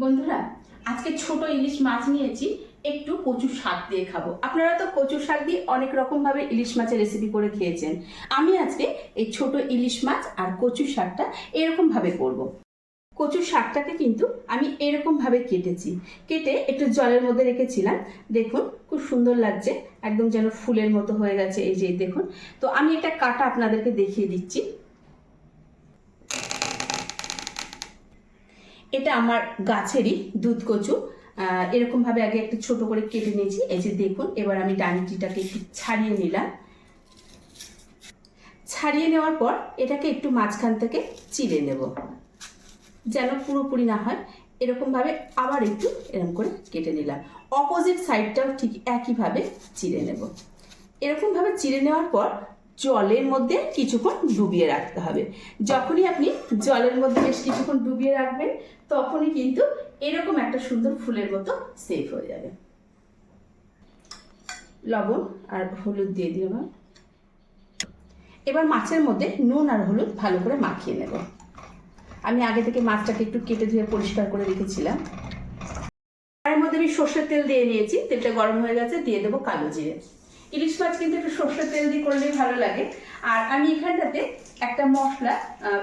বন্ধুরা, আজকে ছোট ইলিশ মাছ নিয়েছি, একটু কচু শাক দিয়ে খাবো। আপনারা তো কচু শাক দিয়ে অনেক রকম ভাবে ইলিশ মাছের রেসিপি করে খেয়েছেন। আমি আজকে এই ছোট ইলিশ মাছ আর কচু শাকটা এরকম ভাবে করব। কচু শাকটাকে কিন্তু আমি এরকম ভাবে কেটে একটু জলের মধ্যে রেখেছিলাম। দেখুন খুব সুন্দর লাগছে, একদম যেন ফুলের মতো হয়ে গেছে। এই যে দেখুন, তো আমি এটা কাটা আপনাদেরকে দেখিয়ে দিচ্ছি। এটা আমার গাছেরই দুধ কচু। এরকম ভাবে আগে একটু ছোট করে কেটে নিয়েছি। এই যে দেখুন, এবার আমি ডাঁটিটাকে একটু ছাড়িয়ে নিলাম। ছাড়িয়ে নেওয়ার পর এটাকে একটু মাঝখান থেকে চিড়ে নেব, যেন পুরোপুরি না হয়। এরকম ভাবে আবার একটু এরকম করে কেটে নিলাম। অপোজিট সাইডটাও ঠিক একইভাবে চিড়ে নেব। এরকম ভাবে চিড়ে নেওয়ার পর জলের মধ্যে কিছুক্ষণ ডুবিয়ে রাখতে হবে। যখনই আপনি জলের মধ্যে বেশ কিছুক্ষণ ডুবিয়ে রাখবেন, তখনই কিন্তু এরকম একটা সুন্দর ফুলের মতো সেফ হয়ে যাবে। লবণ আর হলুদ দিয়ে দিলাম। এবার মাছের মধ্যে নুন আর হলুদ ভালো করে মাখিয়ে নেব। আমি আগে থেকে মাছটাকে একটু কেটে ধুয়ে পরিষ্কার করে রেখেছিলাম। এর মধ্যে আমি সর্ষের তেল দিয়ে নিয়েছি। তেলটা গরম হয়ে গেছে, দিয়ে দেবো কালো জিরে। ইলিশ মাছ কিন্তু একটু সর্ষের তেল দিয়ে করলেই ভালো লাগে। আর আমি এখানটাতে একটা মশলা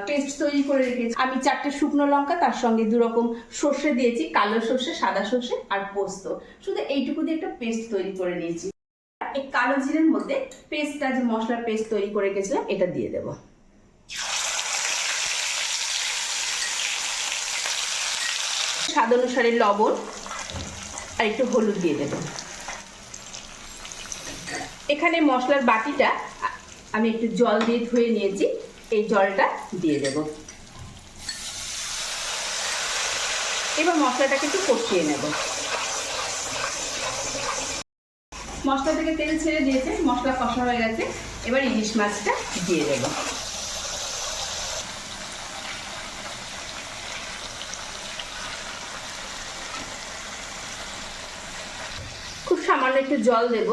পেস্ট তৈরি করে রেখেছি। আমি 4টে শুকনো লঙ্কা, তার সঙ্গে 2 রকম সর্ষে দিয়েছি, কালো সর্ষে, সাদা সর্ষে আর পোস্ত। শুধু এইটুকু দিয়ে একটা পেস্ট তৈরি করে নিয়েছি। এই কালো জিরের মধ্যে পেস্টটা, যে মশলার পেস্ট তৈরি করে রেখেছিলাম, এটা দিয়ে দেবো। স্বাদ অনুসারে লবণ আর একটু হলুদ দিয়ে দেবো। এখানে মশলার বাটিটা আমি একটু জল দিয়ে ধুয়ে নিয়েছি, এই জলটা দিয়ে দেব। এবার মশলাটাকে একটু কষিয়ে নেব। মশলা থেকে তেল ছেড়ে দিয়েছে, মশলা কষা হয়ে গেছে। এবার ইলিশ মাছটা দিয়ে দেব। খুব সামান্য একটু জল দেব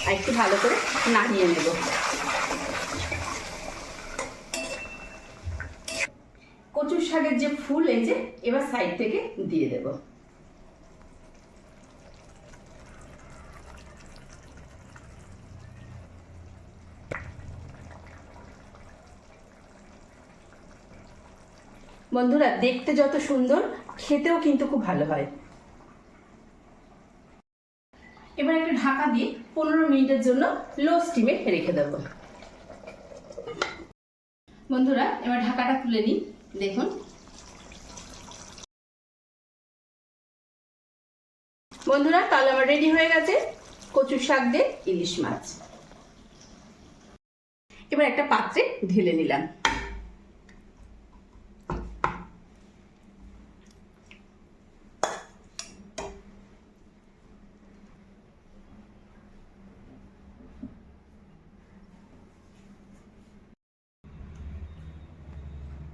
আর একটু ভালো করে নাড়িয়ে নেব। কচুর শাকের যে ফুল, এই যে এবার সাইড থেকে দিয়ে দেব। বন্ধুরা, দেখতে যত সুন্দর, খেতেও কিন্তু খুব ভালো হয়। এবার একটা ঢাকা দিয়ে 15 মিনিটের জন্য লো স্টিমে রেখে দেব। বন্ধুরা, এবার ঢাকাটা খুলে নিই। দেখুন বন্ধুরা, তাহলে আমার রেডি হয়ে গেছে কচু শাক দিয়ে ইলিশ মাছ। এবার একটা পাত্রে ঢেলে নিলাম।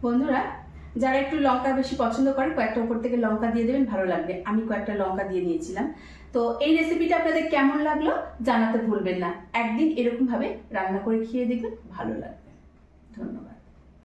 বন্ধুরা, যারা একটু লঙ্কা বেশি পছন্দ করেন, কয়েকটা উপর থেকে লঙ্কা দিয়ে দেবেন, ভালো লাগবে। আমি কয়েকটা লঙ্কা দিয়ে নিয়েছিলাম। তো এই রেসিপিটা আপনাদের কেমন লাগলো জানাতে ভুলবেন না। একদিন এরকম ভাবে রান্না করে খেয়ে দেখবেন, ভালো লাগবে। ধন্যবাদ।